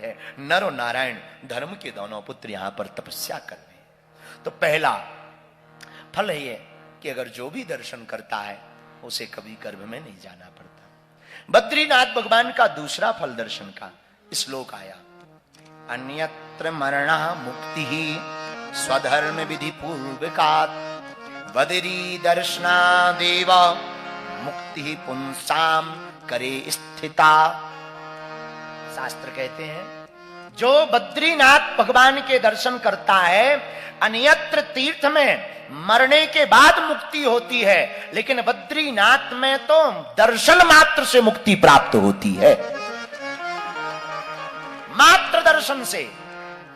है। नर और नारायण धर्म के दोनों पुत्र यहां पर तपस्या कर रहे हैं। तो पहला फल है ये कि अगर जो भी दर्शन करता है उसे कभी गर्भ में नहीं जाना पड़ता। बद्रीनाथ भगवान का दूसरा फल दर्शन का श्लोक आया, अन्यत्र मरण मुक्ति ही स्वधर्म विधि पूर्वकात् बदरी दर्शनादेव मुक्ति पुंसाम करे स्थिता। शास्त्र कहते हैं जो बद्रीनाथ भगवान के दर्शन करता है, अन्यत्र तीर्थ में मरने के बाद मुक्ति होती है, लेकिन बद्रीनाथ में तो दर्शन मात्र से मुक्ति प्राप्त होती है। मात्र दर्शन से।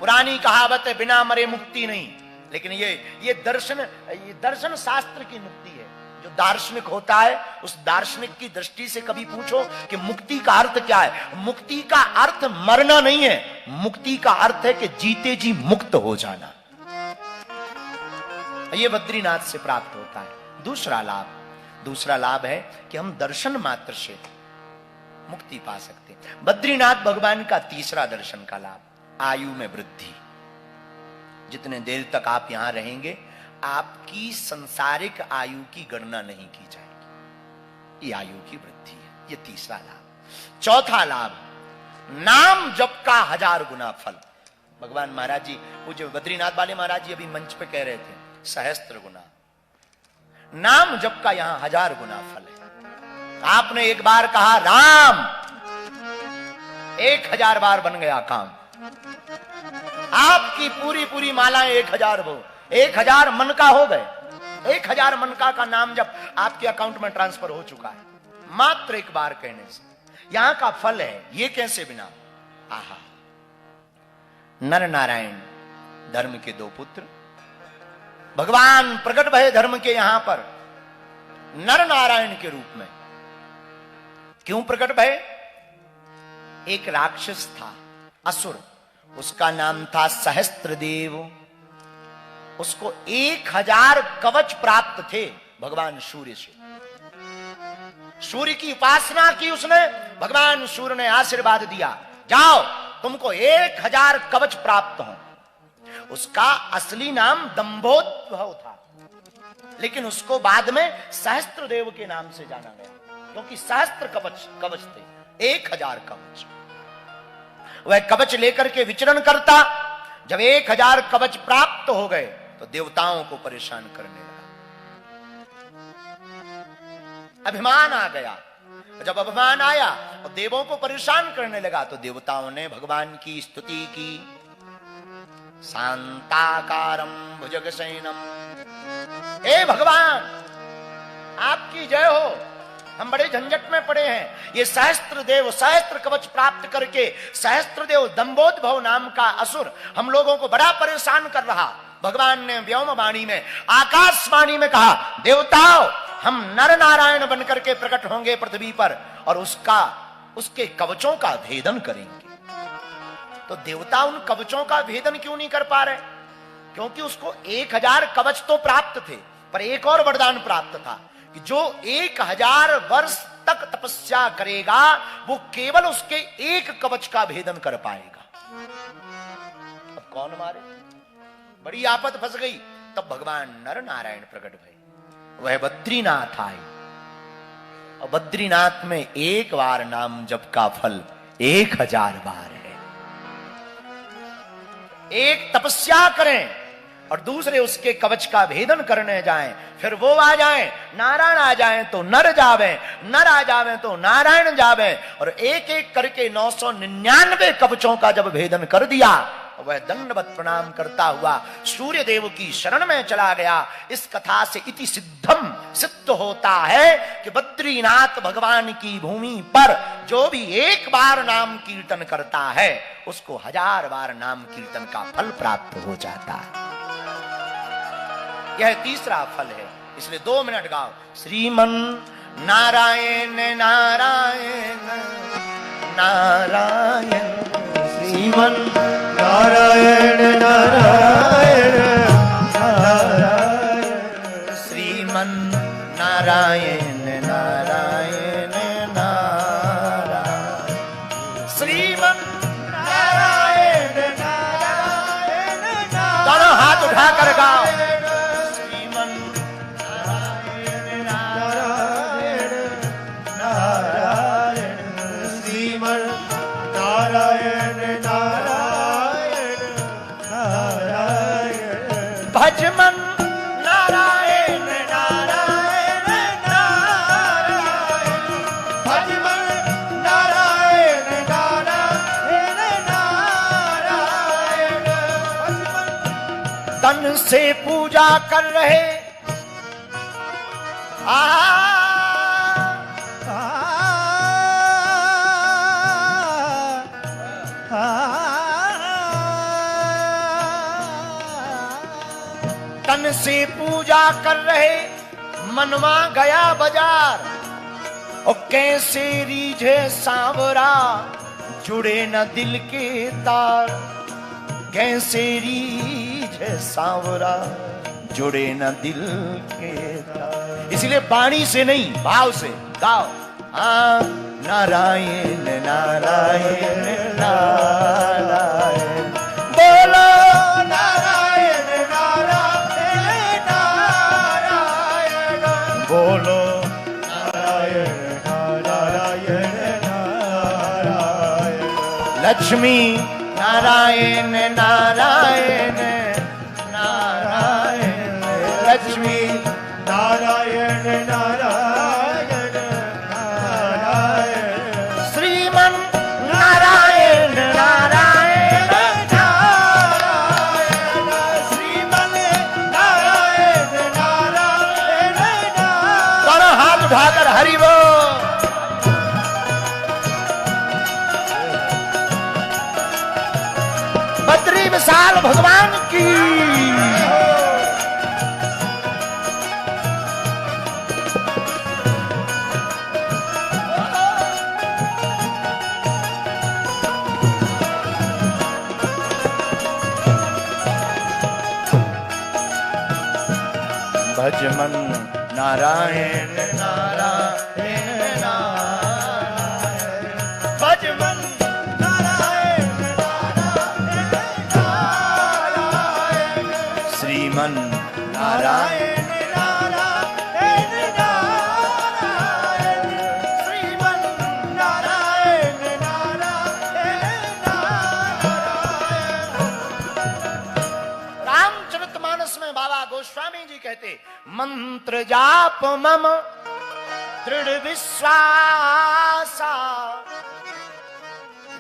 पुरानी कहावत है बिना मरे मुक्ति नहीं, लेकिन ये दर्शन शास्त्र की मुक्ति है। जो दार्शनिक होता है उस दार्शनिक की दृष्टि से कभी पूछो कि मुक्ति का अर्थ क्या है। मुक्ति का अर्थ मरना नहीं है, मुक्ति का अर्थ है कि जीते जी मुक्त हो जाना। ये बद्रीनाथ से प्राप्त होता है। दूसरा लाभ है कि हम दर्शन मात्र से मुक्ति पा सकते हैं। बद्रीनाथ भगवान का तीसरा दर्शन का लाभ, आयु में वृद्धि। जितने देर तक आप यहां रहेंगे आपकी संसारिक आयु की गणना नहीं की जाएगी, ये आयु की वृद्धि है। ये तीसरा लाभ। चौथा लाभ, नाम जप का 1000 गुना फल। भगवान महाराज जी, वो जो बद्रीनाथ वाले महाराज जी अभी मंच पे कह रहे थे, सहस्त्र गुना नाम जप का यहां 1000 गुना फल है। आपने एक बार कहा राम, 1000 बार बन गया काम। आपकी पूरी मालाएं 1000 हो, 1000 मन का हो गए। 1000 मन का नाम जब आपके अकाउंट में ट्रांसफर हो चुका है, मात्र एक बार कहने से। यहां का फल है ये कैसे बिना। आहा, नर नारायण धर्म के 2 पुत्र, भगवान प्रकट भय धर्म के यहां पर नर नारायण के रूप में। क्यों प्रकट भय? एक राक्षस था, असुर, उसका नाम था सहस्त्रदेव। उसको 1000 कवच प्राप्त थे भगवान सूर्य से। सूर्य की उपासना की उसने, भगवान सूर्य ने आशीर्वाद दिया, जाओ तुमको 1000 कवच प्राप्त हो। उसका असली नाम दंभोद्भव था, लेकिन उसको बाद में सहस्त्रदेव के नाम से जाना गया, क्योंकि सहस्त्र कवच थे, 1000 कवच। वह कवच लेकर के विचरण करता। जब 1000 कवच प्राप्त हो गए तो देवताओं को परेशान करने लगा। अभिमान आ गया। जब अभिमान आया और देवों को परेशान करने लगा तो देवताओं ने भगवान की स्तुति की। शांताकारं भुजगशयनम, हे भगवान आपकी जय हो, हम बड़े झंझट में पड़े हैं। ये सहस्त्रदेव सहस्त्र कवच प्राप्त करके सहस्त्रदेव दंभोद्भव नाम का असुर हम लोगों को बड़ा परेशान कर रहा। भगवान ने व्योमवाणी में, आकाशवाणी में कहा, देवताओं हम नर नारायण बनकर के प्रकट होंगे पृथ्वी पर और उसके कवचों का भेदन करेंगे। तो देवता उन कवचों का भेदन क्यों नहीं कर पा रहे? क्योंकि उसको 1000 कवच तो प्राप्त थे, पर एक और वरदान प्राप्त था कि जो 1000 वर्ष तक तपस्या करेगा वो केवल उसके एक कवच का भेदन कर पाएगा। अब कौन मारे? बड़ी आफत फंस गई। तब भगवान नर नारायण प्रकट भए, वह बद्रीनाथ आए। और बद्रीनाथ में एक बार नाम जप का फल 1000 बार है। एक तपस्या करें और दूसरे उसके कवच का भेदन करने जाएं, फिर वो आ जाएं, नारायण आ जाएं तो नर जावे, नर आ जावे तो नारायण जावे, और एक एक करके 999 कवचों का जब भेदन कर दिया, वह दंडवत प्रणाम करता हुआ सूर्य देव की शरण में चला गया। इस कथा से इति सिद्धम, सिद्ध होता है कि बद्रीनाथ भगवान की भूमि पर जो भी एक बार नाम कीर्तन करता है उसको 1000 बार नाम कीर्तन का फल प्राप्त हो जाता है। यह तीसरा फल है, इसलिए 2 मिनट गाओ। श्रीमन नारायण नारायण नारायण, श्रीमन नारायण नारायण नारायण, श्रीमन नारायण नारायण नारायण, श्रीमन नारायण कर गाओ। श्रीमन नारायण नारायण नारायण श्रीमन नारायण नारायण नारायण भजमन नारायण नारायण नारायण भजमन नारायण नारायण नारायण भजमन तन से पूजा कर रहे आ तन से पूजा कर रहे मनवा गया बाजार और कैसे रीझे सांवरा जुड़े न दिल के तार। कैसे रीझे सांवरा जुड़े न दिल के तार। इसलिए वाणी से नहीं भाव से गाओ। हाँ नारायण नारायण नारायण बोलो नारायण नारायण नारायण बोलो नारायण नारायण नारायण लक्ष्मी नारायण नारायण नारायण लक्ष्मी नारायण नारायण नारायण श्रीमन नारायण नारायण नारायण श्रीमन नारायण नारायण दोनों हाथ उठाकर हरि बोल। बद्री विशाल भगवान की भजमन नारायण नारायण नारायण भजमन नारायण नारायण श्रीमन नारायण नारायण नारायण श्रीमन नारायण नारायण नारायण रामचरितमानस में बाबा गोस्वामी जी कहते मंत्र जाप मम दृढ़ विश्वासा।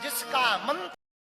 जिसका मंत्र